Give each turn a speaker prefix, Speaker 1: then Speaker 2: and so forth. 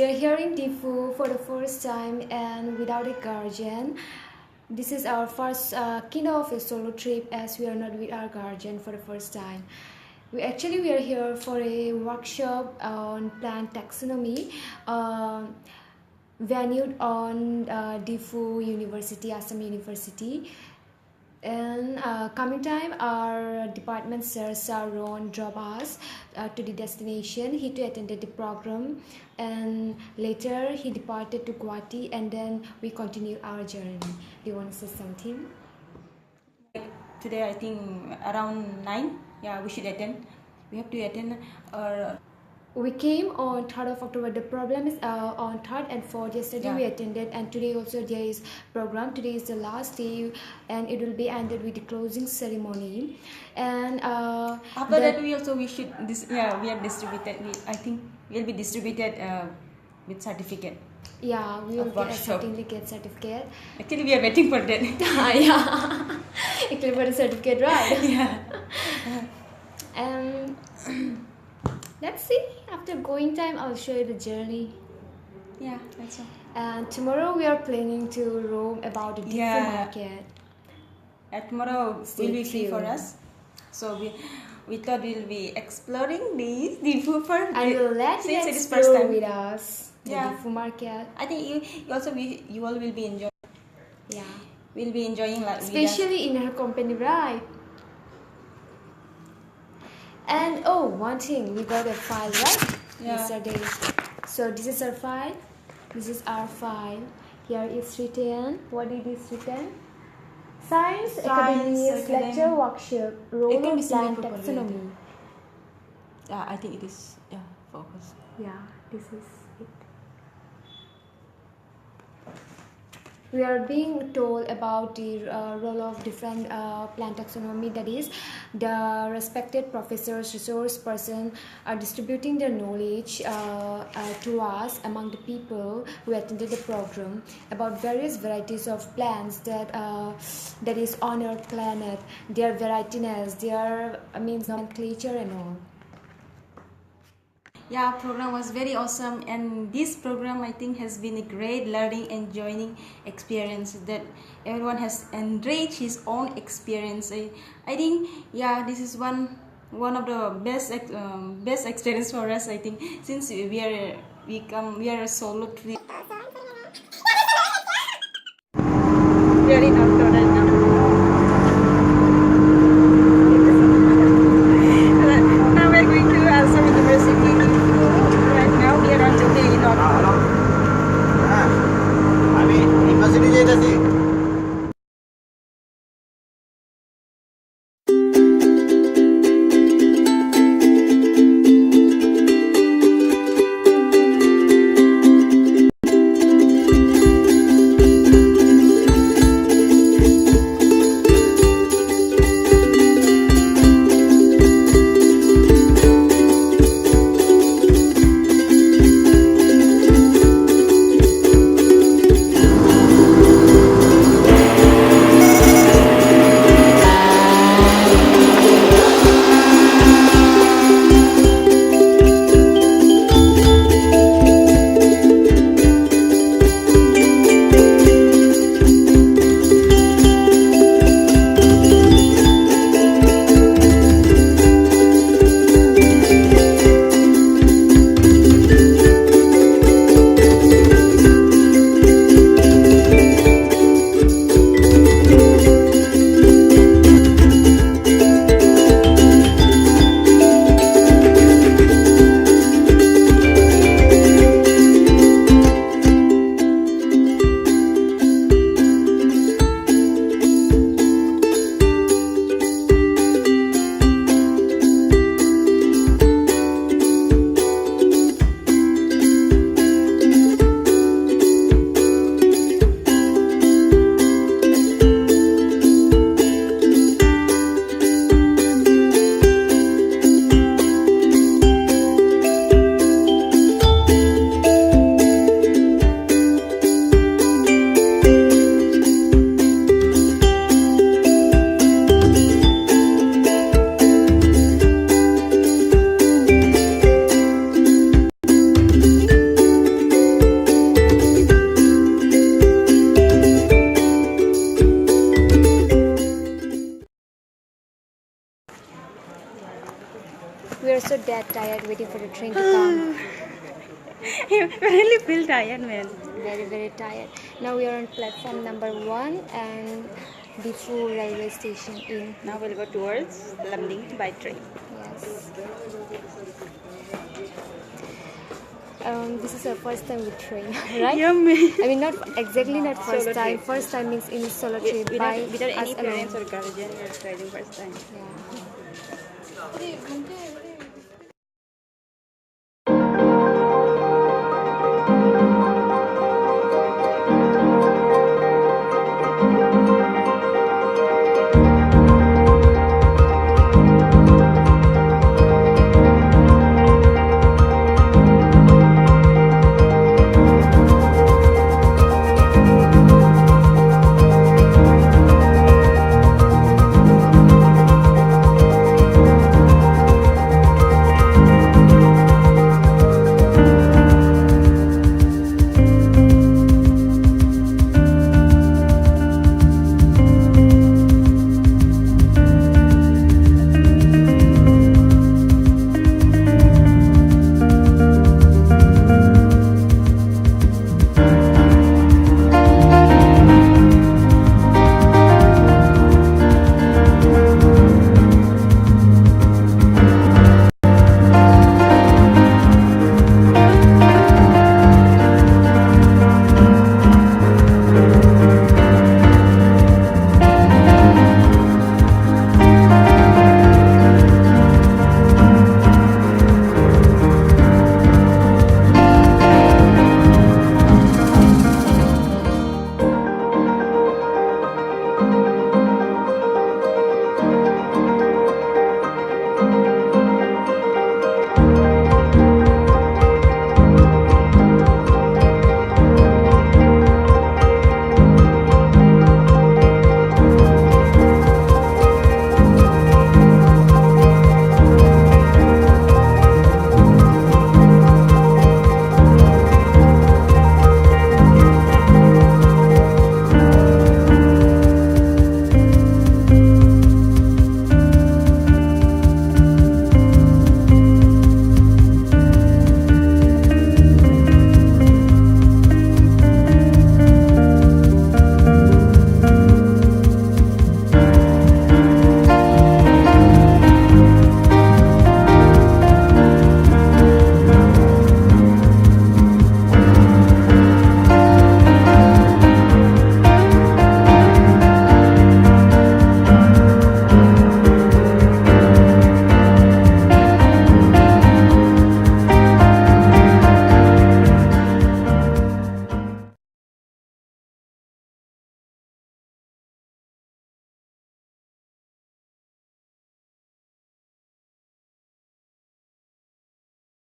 Speaker 1: we are here in Diphu for the first time and without a guardian. This is our first kind of a solo trip as we are not with our guardian for the first time. We are here for a workshop on plant taxonomy, venued on Diphu University, Assam University. And coming time, our department sir Saron drove us to the destination. He too attended the program, and later he departed to Guwahati, and then we continue our journey. Do you want to say something?
Speaker 2: Today I think around 9. Yeah, we should attend. We have to attend our.
Speaker 1: We came on 3rd of October. The problem is on 3rd and 4th. Yesterday we attended, and today also there is program. Today is the last day, and it will be ended with the closing ceremony. And
Speaker 2: after that we should we are distributed. I think we'll be distributed with certificate.
Speaker 1: Yeah, we will certainly get certificate.
Speaker 2: Actually, we are waiting for that.
Speaker 1: Yeah, actually for the certificate, right?
Speaker 2: Yeah.
Speaker 1: And let's see. After going time, I'll show you the journey.
Speaker 2: Yeah, that's all.
Speaker 1: And tomorrow we are planning to roam about the Diphu market.
Speaker 2: Tomorrow will be free for us, so we thought we'll be exploring the Diphu first.
Speaker 1: And we'll let you explore with us the Diphu market.
Speaker 2: I think you all will be enjoying.
Speaker 1: Yeah,
Speaker 2: we'll be enjoying
Speaker 1: especially in her company, right? And oh, one thing, we got a file, right? Yesterday. So this is our file. This is our file. Here is written. What it is written? Science Academy's lecture workshop. Role of plant taxonomy.
Speaker 2: Yeah, I think it is. Yeah, focus.
Speaker 1: Yeah, this is it. We are being told about the role of different plant taxonomy, that is, the respected professors, resource person are distributing their knowledge to us among the people who attended the program about various varieties of plants that is on our planet, their varietiness, their nomenclature and all.
Speaker 2: Yeah, program was very awesome, and this program I think has been a great learning and joining experience that everyone has enriched his own experience. I think this is one of the best experience for us. I think since we are a solo trip. We are in outdoor right now. Now we are going to Assam University.
Speaker 3: আমি university যেতেছি
Speaker 1: we are so dead tired waiting for the train to come.
Speaker 2: You really feel tired, man.
Speaker 1: Very, very tired. Now we are on platform number 1 and Diphu railway station in.
Speaker 2: Now we'll go towards Lamding by train.
Speaker 1: Yes. This is our first time with train, right?
Speaker 2: Yeah, man.
Speaker 1: I mean, not exactly not first
Speaker 2: Solo
Speaker 1: time.
Speaker 2: trip.
Speaker 1: First time means in solo trip by
Speaker 2: Without
Speaker 1: us
Speaker 2: any
Speaker 1: alone.
Speaker 2: parents or guardian, we're riding first time.
Speaker 1: Yeah.